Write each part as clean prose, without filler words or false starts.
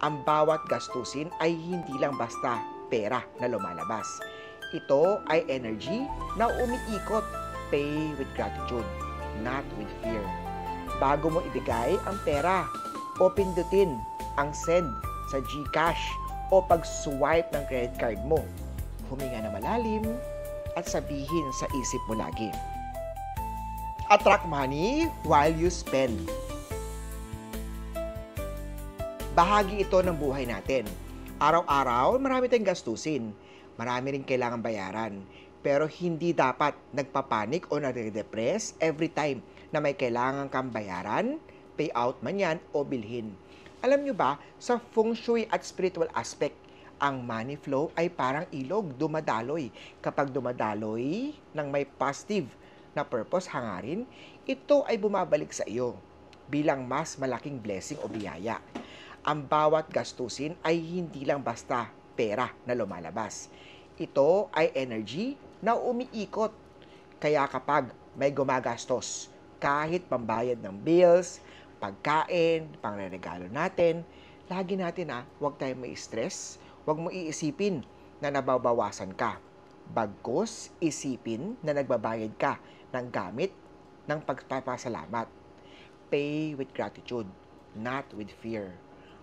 Ang bawat gastusin ay hindi lang basta pera na lumalabas. Ito ay energy na umiikot. Pay with gratitude, not with fear. Bago mo ibigay ang pera o pindutin ang send sa GCash o pag-swipe ng credit card mo, huminga na malalim at sabihin sa isip mo lagi, attract money while you spend. Bahagi ito ng buhay natin. Araw-araw, marami tayong gastusin. Marami rin kailangan bayaran. Pero hindi dapat nagpapanik o nare-depress every time na may kailangan kang bayaran, payout man yan o bilhin. Alam nyo ba, sa feng shui at spiritual aspect, ang money flow ay parang ilog, dumadaloy. Kapag dumadaloy ng may positive na purpose, hangarin, ito ay bumabalik sa iyo bilang mas malaking blessing o biyaya. Ang bawat gastusin ay hindi lang basta pera na lumalabas. Ito ay energy na umiikot. Kaya kapag may gumagastos, kahit pambayad ng bills, pagkain, pangreregalo natin, lagi natin huwag tayong may stress, huwag mo iisipin na nababawasan ka. Bagkus, isipin na nagbabayad ka ng gamit ng pagpapasalamat. Pay with gratitude, not with fear.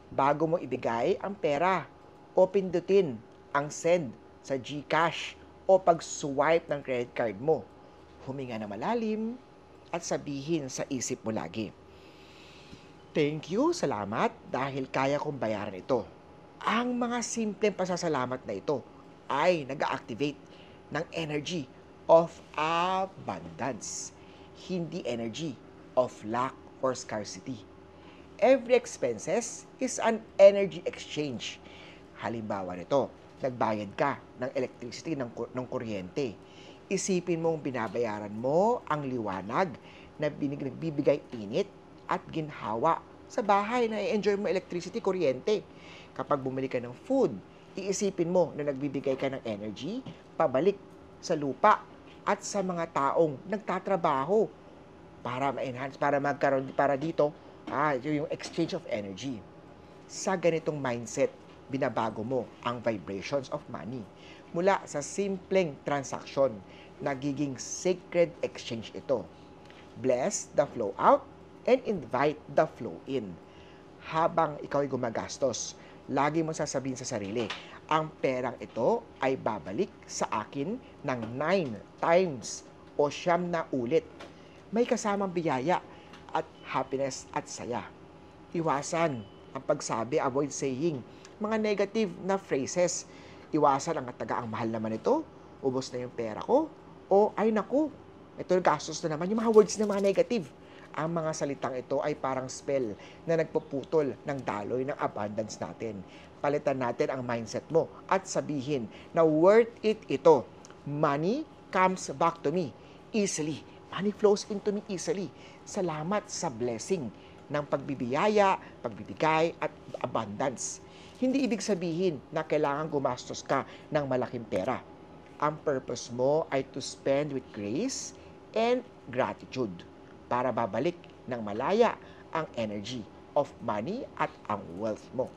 Bago mo ibigay ang pera o pindutin ang send sa GCash o pag-swipe ng credit card mo, huminga na malalim at sabihin sa isip mo lagi, thank you, salamat dahil kaya kong bayaran ito. Ang mga simpleng pasasalamat na ito ay nag-activate ng energy of abundance, hindi energy of lack or scarcity. Every expenses is an energy exchange. Halimbawa nito, nagbayad ka ng electricity, ng kuryente. Isipin mong binabayaran mo ang liwanag na nagbibigay init at ginhawa sa bahay na i-enjoy mo electricity, kuryente. Kapag bumili ka ng food, iisipin mo na nagbibigay ka ng energy pabalik sa lupa at sa mga taong nagtatrabaho para ma-enhance, para dito, yung exchange of energy. Sa ganitong mindset, binabago mo ang vibrations of money. Mula sa simpleng transaction, nagiging sacred exchange ito. Bless the flow out and invite the flow in. Habang ikaw ay gumagastos, lagi mo sasabihin sa sarili, ang perang ito ay babalik sa akin ng 9 times o 9 na ulit. May kasamang biyaya at happiness at saya. Iwasan ang pagsabi, avoid saying mga negative na phrases. Iwasan ang kataga, ang mahal naman ito, ubos na yung pera ko, o ay naku, ito gastos na naman, yung mga words na mga negative. Ang mga salitang ito ay parang spell na nagpuputol ng daloy ng abundance natin. Palitan natin ang mindset mo at sabihin na worth it ito. Money comes back to me easily. Money flows into me easily. Salamat sa blessing ng pagbibiyaya, pagbibigay at abundance. Hindi ibig sabihin na kailangan gumastos ka ng malaking pera. Ang purpose mo ay to spend with grace and gratitude para babalik ng malaya ang energy of money at ang wealth mo.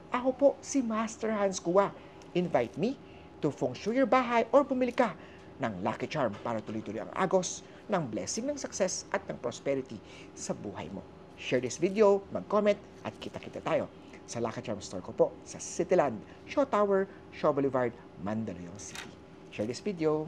Ako po si Master Hans Kua. Invite me to feng shui your bahay or bumili ka ng Lucky Charm para tuloy-tuloy ang agos ng blessing, ng success at ng prosperity sa buhay mo. Share this video, mag-comment at kita-kita tayo sa Lucky Charm store ko po sa Cityland, Shaw Tower, Shaw Boulevard, Mandaluyong City. Share this video.